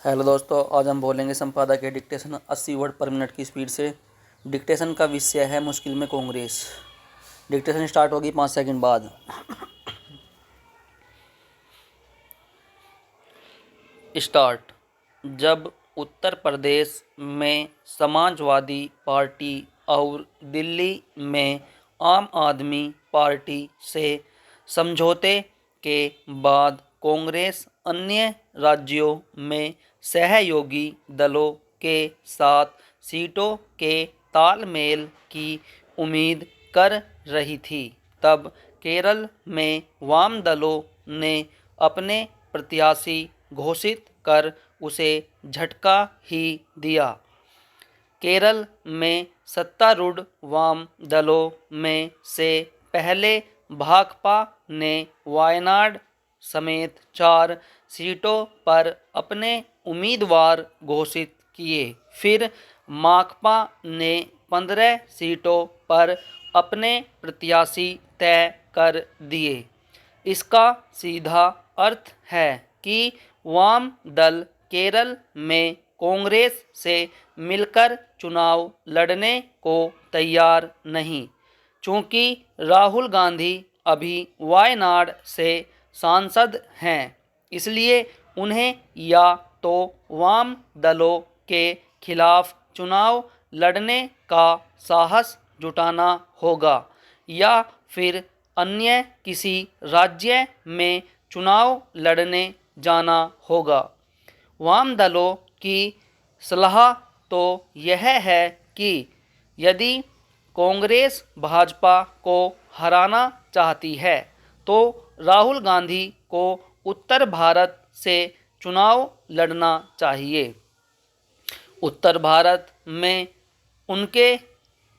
Hello दोस्तों, आज हम बोलेंगे संपादक के डिक्टेशन 80 वर्ड पर मिनट की स्पीड से। डिक्टेशन का विषय है मुश्किल में कांग्रेस। डिक्टेशन स्टार्ट होगी 5 सेकंड बाद। स्टार्ट। जब उत्तर प्रदेश में समाजवादी पार्टी और दिल्ली में आम आदमी पार्टी से समझौते के बाद कांग्रेस अन्य राज्यों में सहयोगी दलों के साथ सीटों के तालमेल की उम्मीद कर रही थी, तब केरल में वाम दलों ने अपने प्रत्याशी घोषित कर उसे झटका ही दिया। केरल में सत्तारूढ़ वाम दलों में से पहले भाकपा ने वायनाड समेत 4 सीटों पर अपने उम्मीदवार घोषित किए। फिर माकपा ने 15 सीटों पर अपने प्रत्याशी तय कर दिए। इसका सीधा अर्थ है कि वाम दल केरल में कांग्रेस से मिलकर चुनाव लड़ने को तैयार नहीं। चूंकि राहुल गांधी अभी वायनाड से सांसद हैं, इसलिए उन्हें या तो वाम दलों के खिलाफ चुनाव लड़ने का साहस जुटाना होगा या फिर अन्य किसी राज्य में चुनाव लड़ने जाना होगा। वाम दलों की सलाह तो यह है कि यदि कांग्रेस भाजपा को हराना चाहती है तो राहुल गांधी को उत्तर भारत से चुनाव लड़ना चाहिए। उत्तर भारत में उनके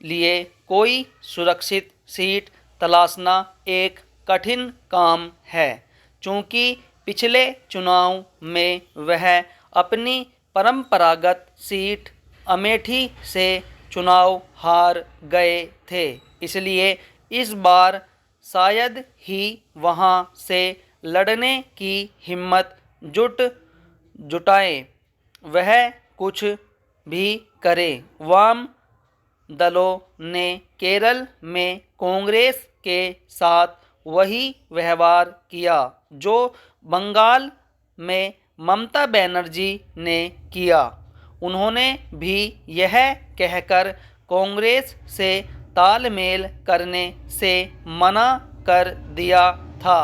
लिए कोई सुरक्षित सीट तलाशना एक कठिन काम है, चूँकि पिछले चुनाव में वह अपनी परंपरागत सीट अमेठी से चुनाव हार गए थे। इसलिए इस बार शायद ही वहां से लड़ने की हिम्मत जुटाएं, वह कुछ भी करे। वाम दलों ने केरल में कांग्रेस के साथ वही व्यवहार किया जो बंगाल में ममता बनर्जी ने किया। उन्होंने भी यह कहकर कांग्रेस से तालमेल करने से मना कर दिया था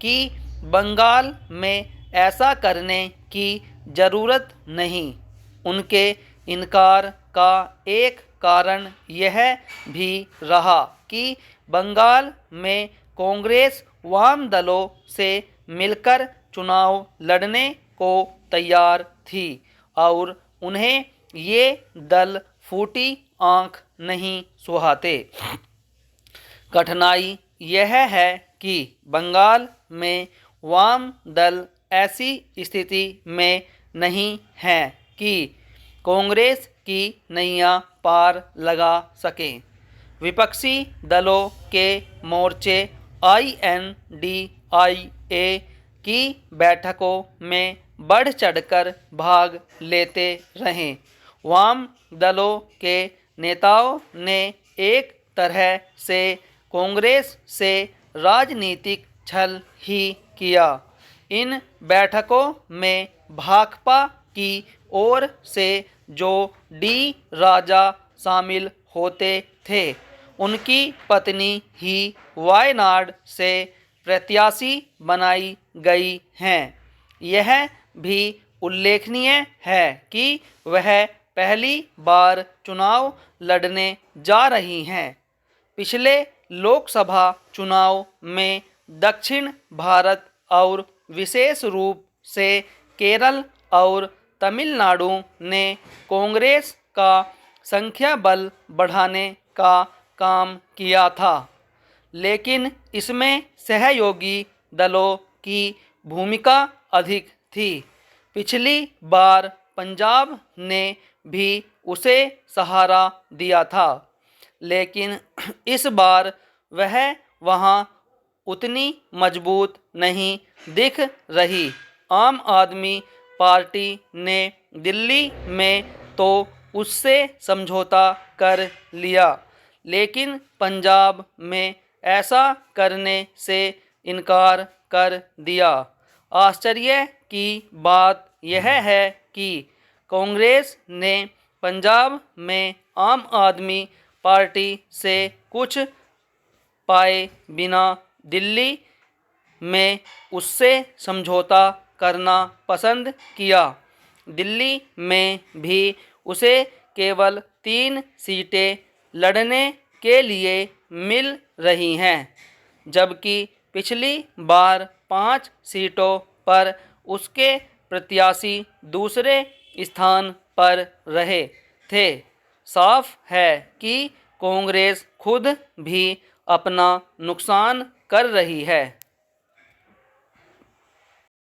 कि बंगाल में ऐसा करने की ज़रूरत नहीं। उनके इनकार का एक कारण यह भी रहा कि बंगाल में कांग्रेस वाम दलों से मिलकर चुनाव लड़ने को तैयार थी और उन्हें ये दल फूटी आंख नहीं सुहाते। कठिनाई यह है कि बंगाल में वाम दल ऐसी स्थिति में नहीं है कि कांग्रेस की नैया पार लगा सकें। विपक्षी दलों के मोर्चे INDIA की बैठकों में बढ़ चढ़कर भाग लेते रहे। वाम दलों के नेताओं ने एक तरह से कांग्रेस से राजनीतिक छल ही किया। इन बैठकों में भाकपा की ओर से जो डी राजा शामिल होते थे, उनकी पत्नी ही वायनाड से प्रत्याशी बनाई गई हैं। यह भी उल्लेखनीय है कि वह पहली बार चुनाव लड़ने जा रही हैं। पिछले लोकसभा चुनाव में दक्षिण भारत और विशेष रूप से केरल और तमिलनाडु ने कांग्रेस का संख्या बल बढ़ाने का काम किया था, लेकिन इसमें सहयोगी दलों की भूमिका अधिक थी। पिछली बार पंजाब ने भी उसे सहारा दिया था, लेकिन इस बार वह वहां उतनी मजबूत नहीं दिख रही। आम आदमी पार्टी ने दिल्ली में तो उससे समझौता कर लिया, लेकिन पंजाब में ऐसा करने से इनकार कर दिया। आश्चर्य की बात यह है कि कांग्रेस ने पंजाब में आम आदमी पार्टी से कुछ पाए बिना दिल्ली में उससे समझौता करना पसंद किया। दिल्ली में भी उसे केवल 3 सीटें लड़ने के लिए मिल रही हैं, जबकि पिछली बार 5 सीटों पर उसके प्रत्याशी दूसरे स्थान पर रहे थे। साफ है कि कांग्रेस खुद भी अपना नुकसान कर रही है।